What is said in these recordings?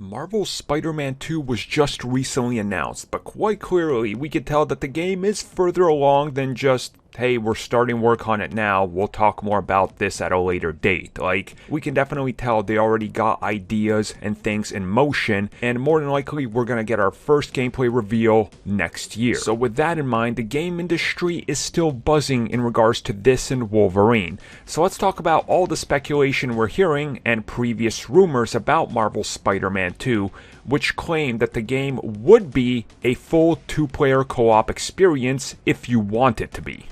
Marvel's Spider-Man 2 was just recently announced, but quite clearly we could tell that the game is further along than just, hey, we're starting work on it now, we'll talk more about this at a later date. Like, we can definitely tell they already got ideas and things in motion, and more than likely we're gonna get our first gameplay reveal next year. So with that in mind, the game industry is still buzzing in regards to this and Wolverine. So let's talk about all the speculation we're hearing and previous rumors about Marvel's Spider-Man 2, which claim that the game would be a full two-player co-op experience if you want it to be.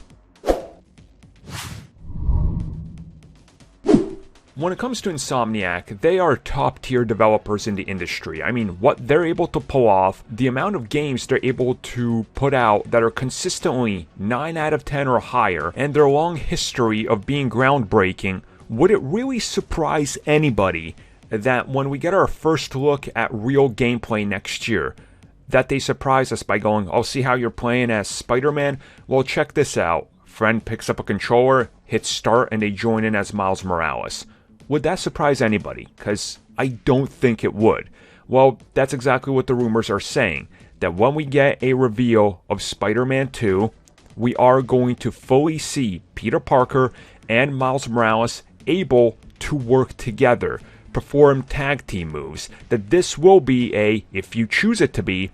When it comes to Insomniac, they are top-tier developers in the industry. I mean, what they're able to pull off, the amount of games they're able to put out that are consistently 9 out of 10 or higher, and their long history of being groundbreaking, would it really surprise anybody that when we get our first look at real gameplay next year, that they surprise us by going, oh, see how you're playing as Spider-Man? Well, check this out. Friend picks up a controller, hits start, and they join in as Miles Morales. Would that surprise anybody? Because I don't think it would. Well, that's exactly what the rumors are saying. That when we get a reveal of Spider-Man 2, we are going to fully see Peter Parker and Miles Morales able to work together, perform tag team moves. That this will be if you choose it to be,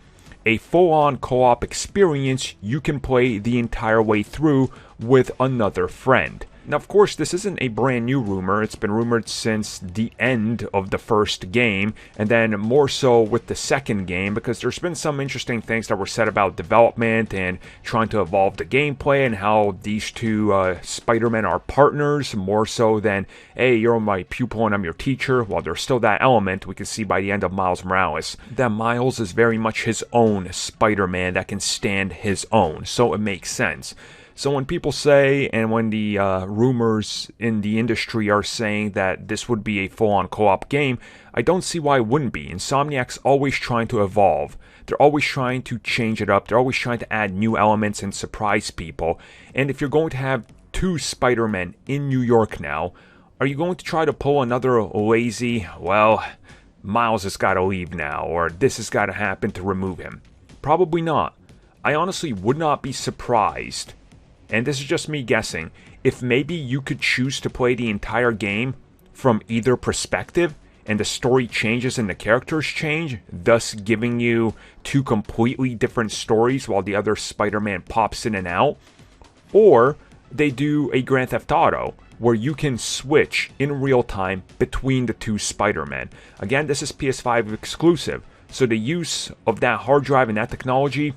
a full-on co-op experience you can play the entire way through with another friend. Now, of course, this isn't a brand new rumor. It's been rumored since the end of the first game, and then more so with the second game, because there's been some interesting things that were said about development and trying to evolve the gameplay and how these two Spider-Men are partners, more so than, hey, you're my pupil and I'm your teacher. While there's still that element, we can see by the end of Miles Morales that Miles is very much his own Spider-Man that can stand his own, so it makes sense. So when people say, and when the rumors in the industry are saying that this would be a full-on co-op game, I don't see why it wouldn't be. Insomniac's always trying to evolve. They're always trying to change it up. They're always trying to add new elements and surprise people. And if you're going to have two Spider-Men in New York now, are you going to try to pull another lazy, well, Miles has got to leave now, or this has got to happen to remove him? Probably not. I honestly would not be surprised, and this is just me guessing, if maybe you could choose to play the entire game from either perspective and the story changes and the characters change, thus giving you two completely different stories while the other Spider-Man pops in and out. Or they do a Grand Theft Auto where you can switch in real time between the two Spider-Men. Again, this is PS5 exclusive, so the use of that hard drive and that technology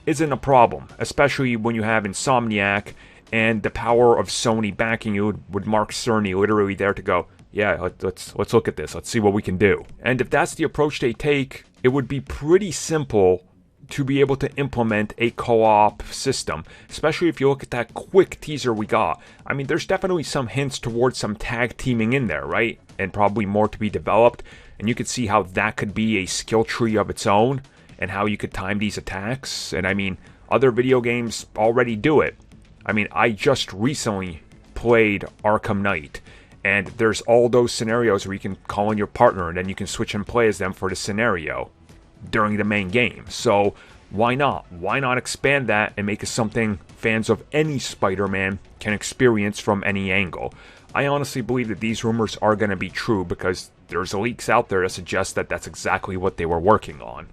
isn't a problem, especially when you have Insomniac and the power of Sony backing you, with Mark Cerny literally there to go, yeah, let's look at this, let's see what we can do. And if that's the approach they take, it would be pretty simple to be able to implement a co-op system, especially if you look at that quick teaser we got. I mean, there's definitely some hints towards some tag teaming in there, right? And probably more to be developed, and you could see how that could be a skill tree of its own, and how you could time these attacks. And I mean, other video games already do it. I mean, I just recently played Arkham Knight, and there's all those scenarios where you can call in your partner and then you can switch and play as them for the scenario during the main game. So why not? Why not expand that and make it something fans of any Spider-Man can experience from any angle? I honestly believe that these rumors are going to be true because there's leaks out there that suggest that that's exactly what they were working on.